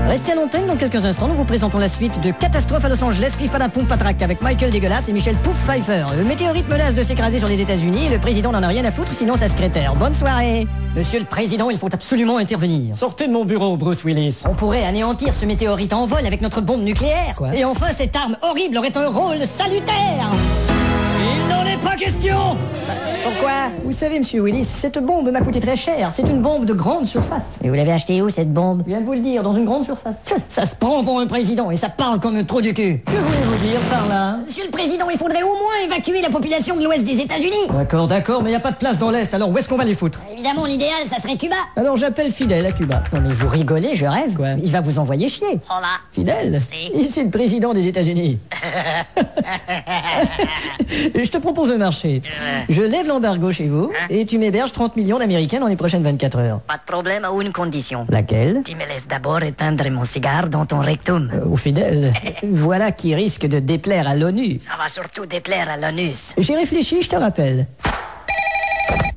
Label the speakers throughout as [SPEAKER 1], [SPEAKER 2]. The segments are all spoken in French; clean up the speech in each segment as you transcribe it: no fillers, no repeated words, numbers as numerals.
[SPEAKER 1] Restez à l'antenne, dans quelques instants, nous vous présentons la suite de Catastrophe à Los Angeles, Cliff Padapon Patrac avec Michael Dégueulasse et Michel Pouf Pfeiffer. Le météorite menace de s'écraser sur les États-Unis et le président n'en a rien à foutre, sinon sa secrétaire. Bonne soirée. Monsieur le président, il faut absolument intervenir.
[SPEAKER 2] Sortez de mon bureau, Bruce Willis.
[SPEAKER 1] On pourrait anéantir ce météorite en vol avec notre bombe nucléaire.
[SPEAKER 2] Quoi ?
[SPEAKER 1] Et enfin, cette arme horrible aurait un rôle salutaire.
[SPEAKER 2] Il n'en est pas question.
[SPEAKER 1] Pourquoi ? Vous savez, monsieur Willis, cette bombe m'a coûté très cher. C'est une bombe de grande surface. Et vous l'avez achetée où, cette bombe ? Je viens de vous le dire, dans une grande surface. Ça se prend pour un président et ça parle comme un trou du cul. Que voulez-vous dire par là ? Monsieur le président, il faudrait au moins évacuer la population de l'ouest des États-Unis.
[SPEAKER 2] D'accord, mais il n'y a pas de place dans l'Est, alors où est-ce qu'on va les foutre ?
[SPEAKER 1] Évidemment, l'idéal, ça serait Cuba.
[SPEAKER 2] Alors j'appelle Fidel à Cuba.
[SPEAKER 1] Non mais vous rigolez, je rêve.
[SPEAKER 2] Quoi ?
[SPEAKER 1] Il va vous envoyer chier.
[SPEAKER 3] Hola.
[SPEAKER 2] Fidel ?
[SPEAKER 3] Si.
[SPEAKER 2] C'est le président des États-Unis. Je te propose un marché. Je lève l'embargo chez vous et tu m'héberges 30 millions d'Américains dans les prochaines 24 heures.
[SPEAKER 3] Pas de problème à une condition.
[SPEAKER 2] Laquelle ?
[SPEAKER 3] Tu me laisses d'abord éteindre mon cigare dans ton rectum.
[SPEAKER 2] Au Fidel. Voilà qui risque de déplaire à l'ONU.
[SPEAKER 3] Ça va surtout déplaire à l'anus.
[SPEAKER 2] J'ai réfléchi, je te rappelle.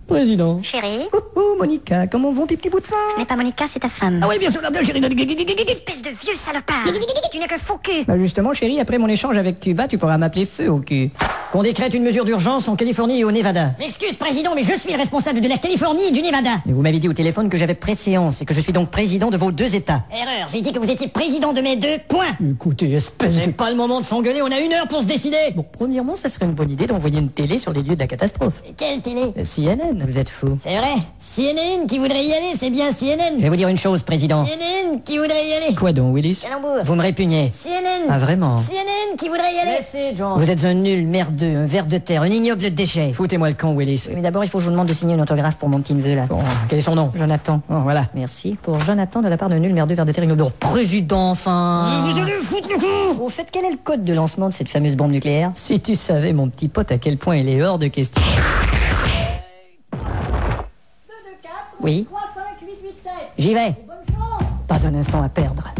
[SPEAKER 2] Président.
[SPEAKER 3] Chérie,
[SPEAKER 2] Oh, Monica, comment vont tes petits bouts de
[SPEAKER 3] ce
[SPEAKER 2] faim ?
[SPEAKER 3] n'est pas Monica, c'est ta femme.
[SPEAKER 2] Ah oui, bien sûr, la chérie.
[SPEAKER 3] Espèce de vieux salopard. Tu n'es que faux cul.
[SPEAKER 2] Bah justement, chérie, après mon échange avec Cuba, tu pourras m'appeler Feu au cul. Qu'on décrète une mesure d'urgence en Californie et au Nevada.
[SPEAKER 1] M'excuse, président, mais je suis le responsable de la Californie et du Nevada.
[SPEAKER 2] Et vous m'avez dit au téléphone que j'avais préséance et que je suis donc président de vos deux États.
[SPEAKER 1] Erreur, j'ai dit que vous étiez président de mes deux points.
[SPEAKER 2] Écoutez, espèce
[SPEAKER 1] C'est
[SPEAKER 2] de...
[SPEAKER 1] pas le moment de s'engueuler, on a 1 heure pour se décider.
[SPEAKER 2] Bon, premièrement, ça serait une bonne idée d'envoyer une télé sur les lieux de la catastrophe.
[SPEAKER 1] Quelle télé ?
[SPEAKER 2] CNN, vous êtes fou.
[SPEAKER 1] C'est vrai, CNN qui voudrait y aller, c'est bien
[SPEAKER 2] Je
[SPEAKER 1] CNN.
[SPEAKER 2] vais vous dire une chose, président.
[SPEAKER 1] CNN qui voudrait y aller.
[SPEAKER 2] Quoi donc, Willis ?
[SPEAKER 1] Calembour.
[SPEAKER 2] Vous me répugnez.
[SPEAKER 1] CNN.
[SPEAKER 2] Ah, vraiment ?
[SPEAKER 1] CNN qui voudrait y aller.
[SPEAKER 2] Laissez, John.
[SPEAKER 1] Vous êtes un nul, merdeux, un ver de terre, un ignoble déchet.
[SPEAKER 2] Foutez-moi le camp, Willis.
[SPEAKER 1] Mais d'abord, il faut que je vous demande de signer une autographe pour mon petit neveu, là.
[SPEAKER 2] Bon, quel est son nom ?
[SPEAKER 1] Jonathan.
[SPEAKER 2] Oh, voilà.
[SPEAKER 1] Merci. Pour Jonathan de la part de nul, merdeux, ver de terre, ignoble. Président, enfin.
[SPEAKER 2] Vous allez foutre le coup.
[SPEAKER 1] Au fait, quel est le code de lancement de cette fameuse bombe nucléaire ?
[SPEAKER 2] Si tu savais, mon petit pote, à quel point il est hors de question.
[SPEAKER 1] Oui. J'y vais. Pas un instant à perdre.